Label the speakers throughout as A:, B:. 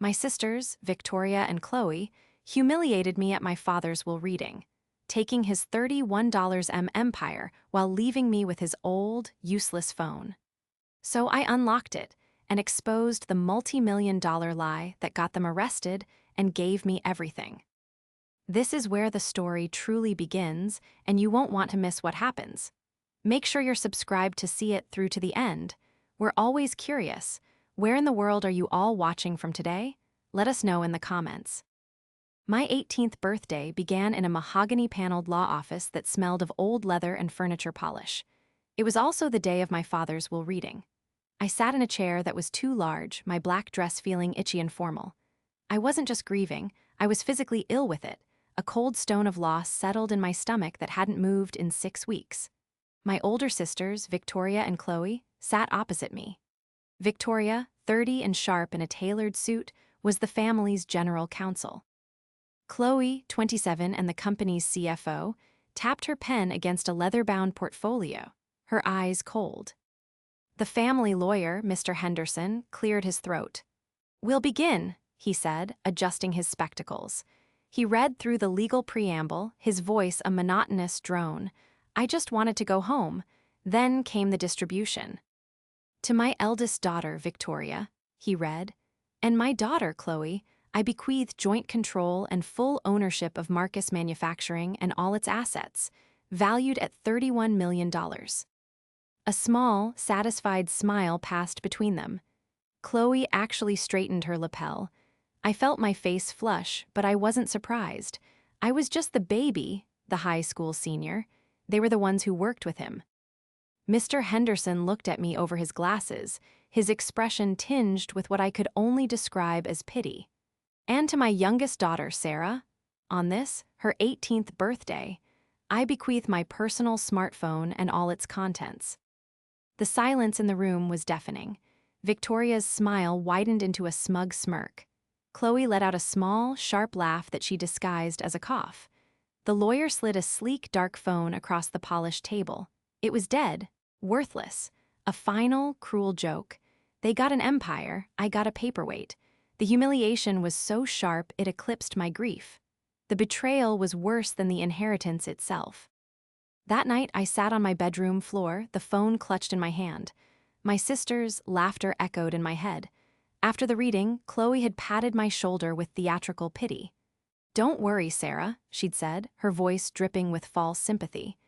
A: My sisters, Victoria and Chloe, humiliated me at my father's will reading, taking his $31 empire while leaving me with his old, useless phone. So I unlocked it and exposed the multi-million-dollar lie that got them arrested and gave me everything. This is where the story truly begins, and you won't want to miss what happens. Make sure you're subscribed to see it through to the end. We're always curious. Where in the world are you all watching from today? Let us know in the comments. My 18th birthday began in a mahogany-paneled law office that smelled of old leather and furniture polish. It was also the day of my father's will reading. I sat in a chair that was too large, my black dress feeling itchy and formal. I wasn't just grieving, I was physically ill with it. A cold stone of loss settled in my stomach that hadn't moved in 6 weeks. My older sisters, Victoria and Chloe, sat opposite me. Victoria, 30 and sharp in a tailored suit, was the family's general counsel. Chloe, 27 and the company's CFO, tapped her pen against a leather-bound portfolio, her eyes cold. The family lawyer, Mr. Henderson, cleared his throat. "We'll begin," he said, adjusting his spectacles. He read through the legal preamble, his voice a monotonous drone. "I just wanted to go home." Then came the distribution. "To my eldest daughter, Victoria," he read, "and my daughter, Chloe, I bequeath joint control and full ownership of Marcus Manufacturing and all its assets, valued at $31 million. A small, satisfied smile passed between them. Chloe actually straightened her lapel. I felt my face flush, but I wasn't surprised. I was just the baby, the high school senior. They were the ones who worked with him. Mr. Henderson looked at me over his glasses, his expression tinged with what I could only describe as pity. "And to my youngest daughter, Sarah, on this, her 18th birthday, I bequeath my personal smartphone and all its contents." The silence in the room was deafening. Victoria's smile widened into a smug smirk. Chloe let out a small, sharp laugh that she disguised as a cough. The lawyer slid a sleek, dark phone across the polished table. It was dead, worthless, a final, cruel joke. They got an empire, I got a paperweight. The humiliation was so sharp it eclipsed my grief. The betrayal was worse than the inheritance itself. That night, I sat on my bedroom floor, the phone clutched in my hand. My sister's laughter echoed in my head. After the reading, Chloe had patted my shoulder with theatrical pity. "Don't worry, Sarah," she'd said, her voice dripping with false sympathy.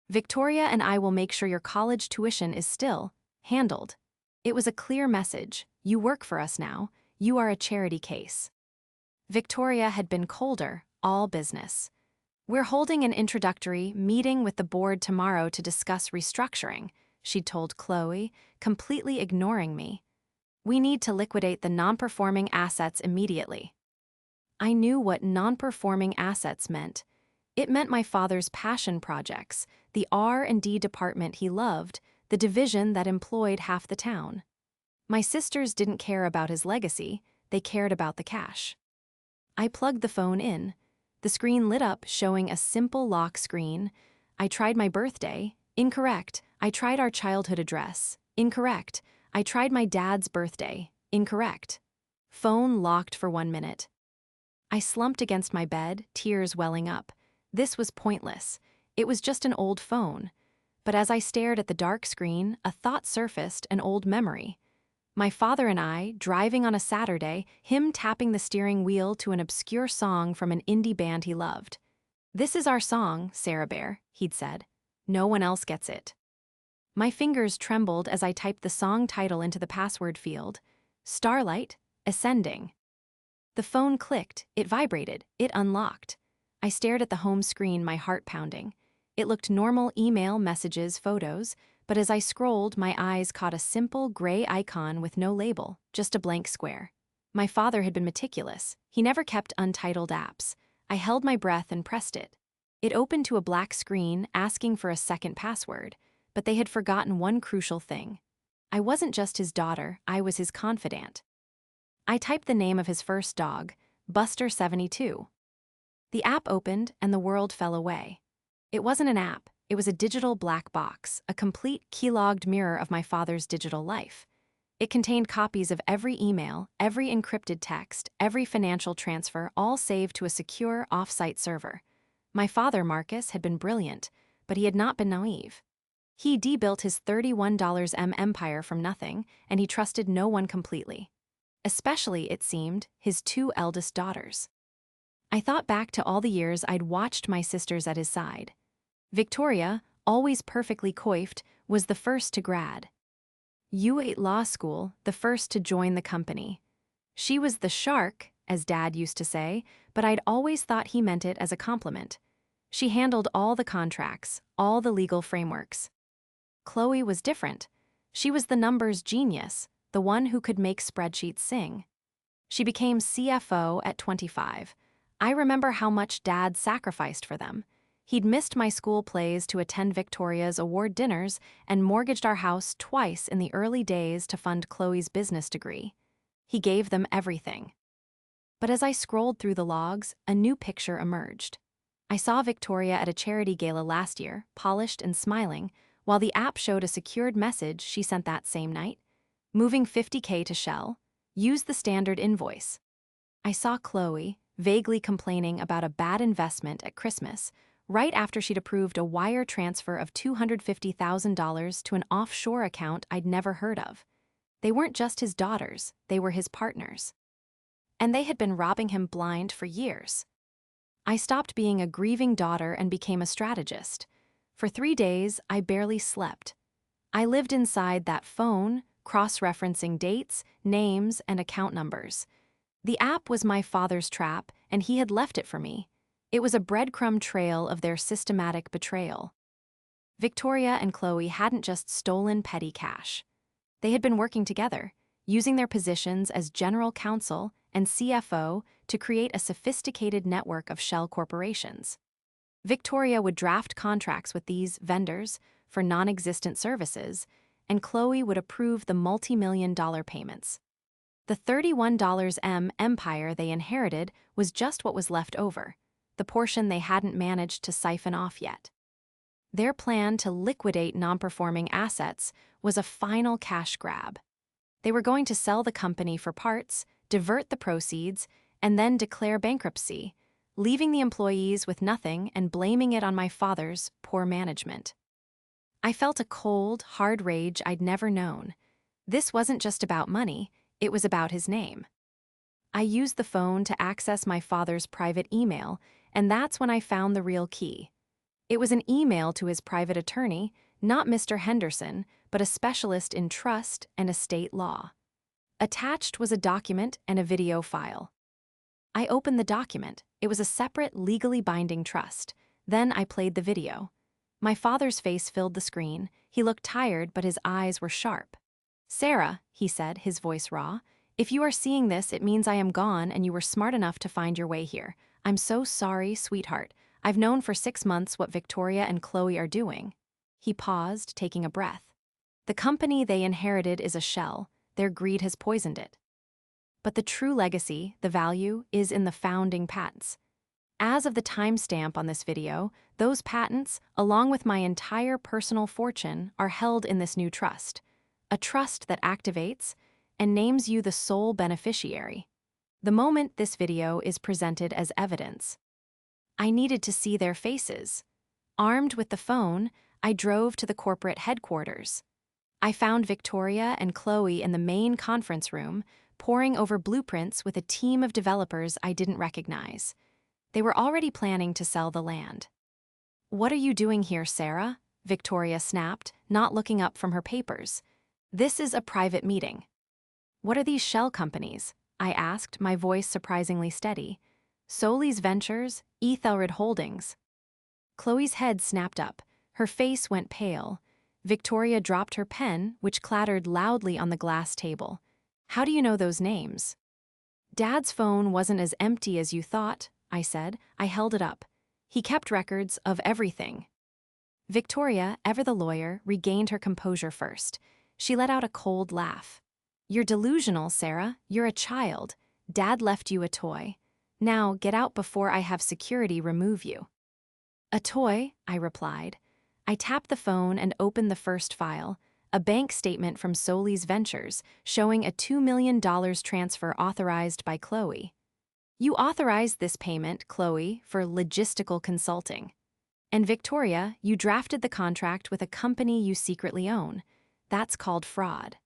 A: "Victoria and I will make sure your college tuition is still handled." It was a clear message. You work for us now. You are a charity case. Victoria had been colder, all business. "We're holding an introductory meeting with the board tomorrow to discuss restructuring," she'd told Chloe, completely ignoring me. "We need to liquidate the non-performing assets immediately." I knew what non-performing assets meant. It meant my father's passion projects, the R&D department he loved, the division that employed half the town. My sisters didn't care about his legacy, they cared about the cash. I plugged the phone in. The screen lit up, showing a simple lock screen. I tried my birthday. Incorrect. I tried our childhood address. Incorrect. I tried my dad's birthday. Incorrect. Phone locked for 1 minute. I slumped against my bed, tears welling up. This was pointless. It was just an old phone. But as I stared at the dark screen, a thought surfaced, an old memory. My father and I, driving on a Saturday, him tapping the steering wheel to an obscure song from an indie band he loved. "This is our song, Sarah Bear," he'd said. "No one else gets it." My fingers trembled as I typed the song title into the password field. "Starlight, Ascending." The phone clicked, it vibrated, it unlocked. I stared at the home screen, my heart pounding. It looked normal: email, messages, photos, but as I scrolled, my eyes caught a simple gray icon with no label, just a blank square. My father had been meticulous. He never kept untitled apps. I held my breath and pressed it. It opened to a black screen asking for a second password, but they had forgotten one crucial thing. I wasn't just his daughter, I was his confidant. I typed the name of his first dog, Buster72. The app opened and the world fell away. It wasn't an app, it was a digital black box, a complete keylogged mirror of my father's digital life. It contained copies of every email, every encrypted text, every financial transfer, all saved to a secure off-site server. My father, Marcus, had been brilliant, but he had not been naive. He built his $31 empire from nothing, and he trusted no one completely. Especially, it seemed, his two eldest daughters. I thought back to all the years I'd watched my sisters at his side. Victoria, always perfectly coiffed, was the first to grad. U8 Law School, the first to join the company. She was the shark, as Dad used to say, but I'd always thought he meant it as a compliment. She handled all the contracts, all the legal frameworks. Chloe was different. She was the numbers genius, the one who could make spreadsheets sing. She became CFO at 25. I remember how much Dad sacrificed for them. He'd missed my school plays to attend Victoria's award dinners and mortgaged our house twice in the early days to fund Chloe's business degree. He gave them everything. But as I scrolled through the logs, a new picture emerged. I saw Victoria at a charity gala last year, polished and smiling, while the app showed a secured message she sent that same night. Moving $50K to Shell. Use the standard invoice. I saw Chloe, vaguely complaining about a bad investment at Christmas, right after she'd approved a wire transfer of $250,000 to an offshore account I'd never heard of. They weren't just his daughters, they were his partners. And they had been robbing him blind for years. I stopped being a grieving daughter and became a strategist. For 3 days, I barely slept. I lived inside that phone, cross-referencing dates, names, and account numbers. The app was my father's trap, and he had left it for me. It was a breadcrumb trail of their systematic betrayal. Victoria and Chloe hadn't just stolen petty cash. They had been working together, using their positions as general counsel and CFO to create a sophisticated network of shell corporations. Victoria would draft contracts with these vendors for non-existent services, and Chloe would approve the multi-million-dollar payments. The $31 empire they inherited was just what was left over, the portion they hadn't managed to siphon off yet. Their plan to liquidate non-performing assets was a final cash grab. They were going to sell the company for parts, divert the proceeds, and then declare bankruptcy, leaving the employees with nothing and blaming it on my father's poor management. I felt a cold, hard rage I'd never known. This wasn't just about money, it was about his name. I used the phone to access my father's private email, and that's when I found the real key. It was an email to his private attorney, not Mr. Henderson, but a specialist in trust and estate law. Attached was a document and a video file. I opened the document. It was a separate, legally binding trust. Then I played the video. My father's face filled the screen. He looked tired, but his eyes were sharp. "Sarah," he said, his voice raw, "if you are seeing this, it means I am gone and you were smart enough to find your way here. I'm so sorry, sweetheart. I've known for 6 months what Victoria and Chloe are doing." He paused, taking a breath. "The company they inherited is a shell. Their greed has poisoned it. But the true legacy, the value, is in the founding patents. As of the timestamp on this video, those patents, along with my entire personal fortune, are held in this new trust. A trust that activates and names you the sole beneficiary. The moment this video is presented as evidence. I needed to see their faces. Armed with the phone, I drove to the corporate headquarters. I found Victoria and Chloe in the main conference room, poring over blueprints with a team of developers I didn't recognize. They were already planning to sell the land. "What are you doing here, Sarah?" Victoria snapped, not looking up from her papers. "This is a private meeting." "What are these shell companies?" I asked, my voice surprisingly steady. "Solis Ventures, Ethelred Holdings." Chloe's head snapped up. Her face went pale. Victoria dropped her pen, which clattered loudly on the glass table. "How do you know those names?" "Dad's phone wasn't as empty as you thought," I said. I held it up. "He kept records of everything." Victoria, ever the lawyer, regained her composure first. She let out a cold laugh. "You're delusional, Sarah. You're a child. Dad left you a toy. Now get out before I have security remove you." "A toy?" I replied. I tapped the phone and opened the first file, a bank statement from Solis Ventures showing a $2 million transfer authorized by Chloe. You authorized this payment, Chloe, for logistical consulting. And Victoria, you drafted the contract with a company you secretly own. That's called fraud.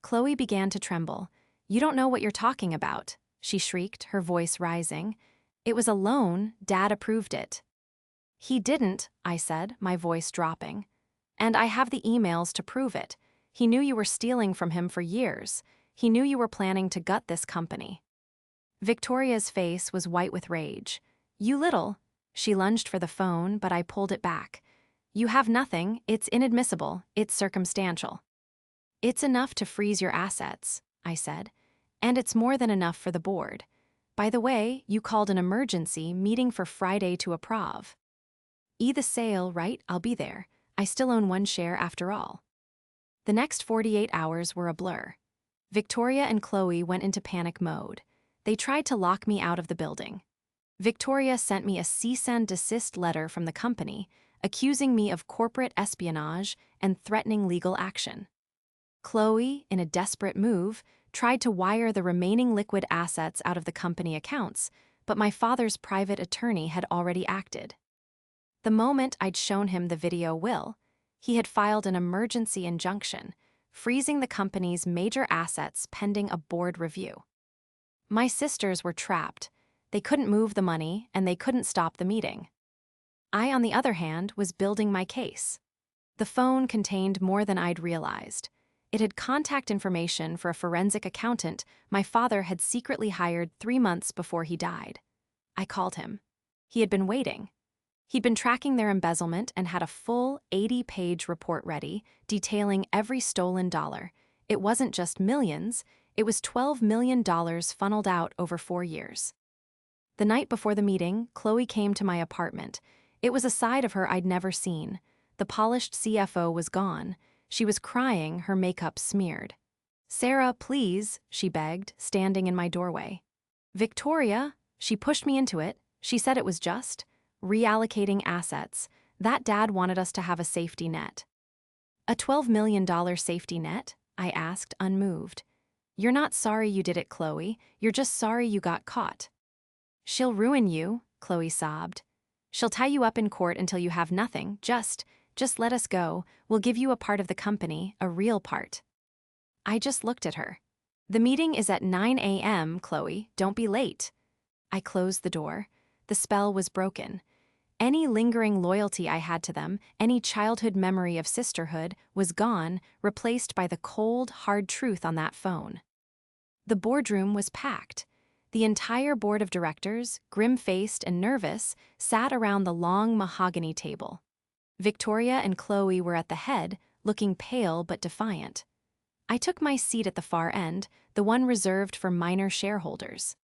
A: Chloe began to tremble. You don't know what you're talking about, she shrieked, her voice rising. It was a loan, Dad approved it. He didn't, I said, my voice dropping. And I have the emails to prove it. He knew you were stealing from him for years. He knew you were planning to gut this company. Victoria's face was white with rage. You little. She lunged for the phone, but I pulled it back. You have nothing, it's inadmissible, it's circumstantial. It's enough to freeze your assets, I said. And it's more than enough for the board. By the way, you called an emergency meeting for Friday to approve. The sale, right? I'll be there. I still own one share after all. The next 48 hours were a blur. Victoria and Chloe went into panic mode. They tried to lock me out of the building. Victoria sent me a cease and desist letter from the company, accusing me of corporate espionage and threatening legal action. Chloe, in a desperate move, tried to wire the remaining liquid assets out of the company accounts, but my father's private attorney had already acted. The moment I'd shown him the video will, he had filed an emergency injunction, freezing the company's major assets pending a board review. My sisters were trapped. They couldn't move the money, and they couldn't stop the meeting. I, on the other hand, was building my case. The phone contained more than I'd realized. It had contact information for a forensic accountant my father had secretly hired 3 months before he died. I called him. He had been waiting. He'd been tracking their embezzlement and had a full 80-page report ready, detailing every stolen dollar. It wasn't just millions, it was $12 million funneled out over 4 years. The night before the meeting, Chloe came to my apartment. It was a side of her I'd never seen. The polished CFO was gone. She was crying, her makeup smeared. Sarah, please, she begged, standing in my doorway. Victoria, she pushed me into it. She said it was just reallocating assets. That Dad wanted us to have a safety net. A $12 million safety net? I asked, unmoved. You're not sorry you did it, Chloe. You're just sorry you got caught. She'll ruin you, Chloe sobbed. She'll tie you up in court until you have nothing. Just let us go. We'll give you a part of the company, a real part. I just looked at her. The meeting is at 9 a.m., Chloe. Don't be late. I closed the door. The spell was broken. Any lingering loyalty I had to them, any childhood memory of sisterhood, was gone, replaced by the cold, hard truth on that phone. The boardroom was packed. The entire board of directors, grim-faced and nervous, sat around the long mahogany table. Victoria and Chloe were at the head, looking pale but defiant. I took my seat at the far end, the one reserved for minor shareholders.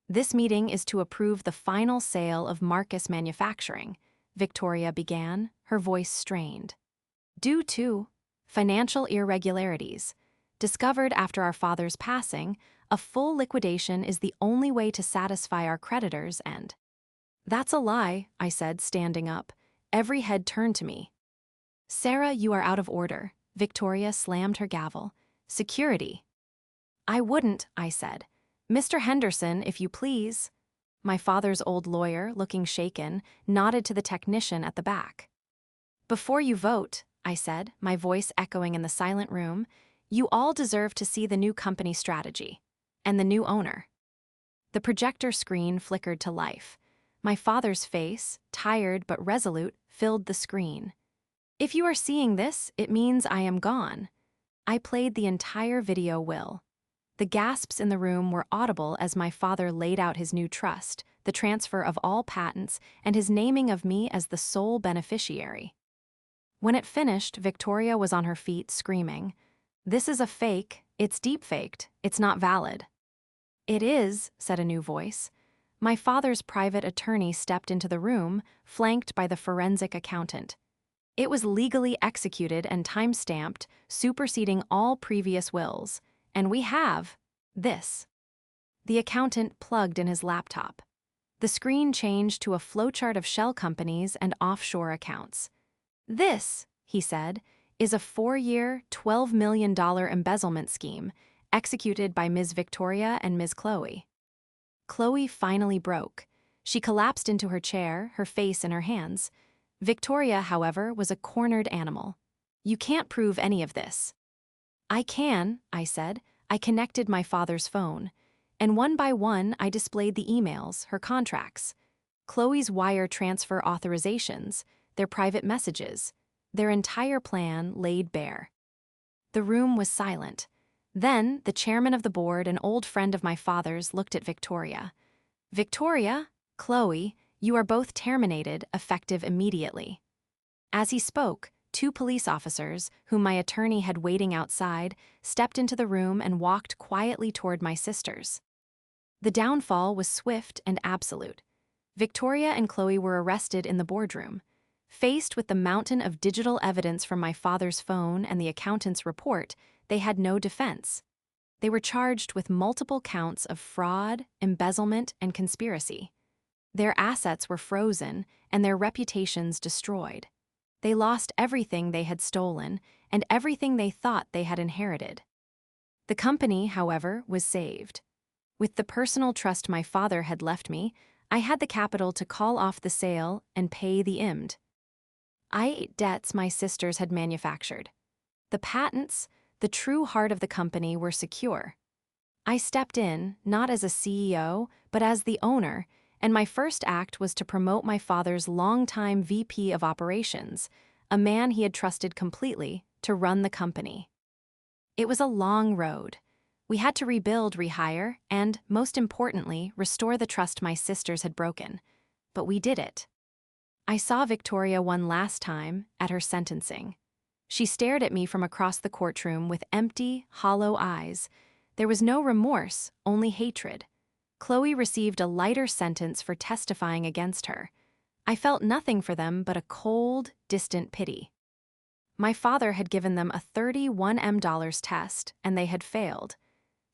A: This meeting is to approve the final sale of Marcus Manufacturing, Victoria began, her voice strained. Due to financial irregularities. Discovered after our father's passing, a full liquidation is the only way to satisfy our creditors and... That's a lie, I said, standing up. Every head turned to me. Sarah, you are out of order. Victoria slammed her gavel. Security. I wouldn't, I said. Mr. Henderson, if you please. My father's old lawyer, looking shaken, nodded to the technician at the back. Before you vote, I said, my voice echoing in the silent room, you all deserve to see the new company strategy. And the new owner. The projector screen flickered to life. My father's face, tired but resolute, filled the screen. If you are seeing this, it means I am gone. I played the entire video will. The gasps in the room were audible as my father laid out his new trust, the transfer of all patents, and his naming of me as the sole beneficiary. When it finished, Victoria was on her feet, screaming, "This is a fake. It's deep-faked. It's not valid." "It is," said a new voice. My father's private attorney stepped into the room, flanked by the forensic accountant. It was legally executed and time-stamped, superseding all previous wills. And we have this. The accountant plugged in his laptop. The screen changed to a flowchart of shell companies and offshore accounts. This, he said, is a 4-year, $12 million embezzlement scheme executed by Ms. Victoria and Ms. Chloe. Chloe finally broke. She collapsed into her chair, her face in her hands. Victoria, however, was a cornered animal. "You can't prove any of this." "I can," I said. I connected my father's phone. And one by one, I displayed the emails, her contracts, Chloe's wire transfer authorizations, their private messages, their entire plan laid bare. The room was silent. Then, the chairman of the board, an old friend of my father's, looked at Victoria. "Victoria, Chloe, you are both terminated, effective immediately." As he spoke, 2 police officers, whom my attorney had waiting outside, stepped into the room and walked quietly toward my sisters. The downfall was swift and absolute. Victoria and Chloe were arrested in the boardroom. Faced with the mountain of digital evidence from my father's phone and the accountant's report, they had no defense. They were charged with multiple counts of fraud, embezzlement, and conspiracy. Their assets were frozen and their reputations destroyed. They lost everything they had stolen and everything they thought they had inherited. The company, however, was saved. With the personal trust my father had left me, I had the capital to call off the sale and pay the IMD. I ate debts my sisters had manufactured. The patents, the true heart of the company, were secure. I stepped in, not as a CEO, but as the owner, and my first act was to promote my father's longtime VP of operations, a man he had trusted completely, to run the company. It was a long road. We had to rebuild, rehire, and, most importantly, restore the trust my sisters had broken. But we did it. I saw Victoria one last time at her sentencing. She stared at me from across the courtroom with empty, hollow eyes. There was no remorse, only hatred. Chloe received a lighter sentence for testifying against her. I felt nothing for them but a cold, distant pity. My father had given them a $31 test, and they had failed.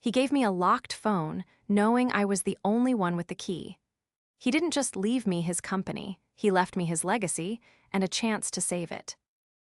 A: He gave me a locked phone, knowing I was the only one with the key. He didn't just leave me his company, he left me his legacy and a chance to save it.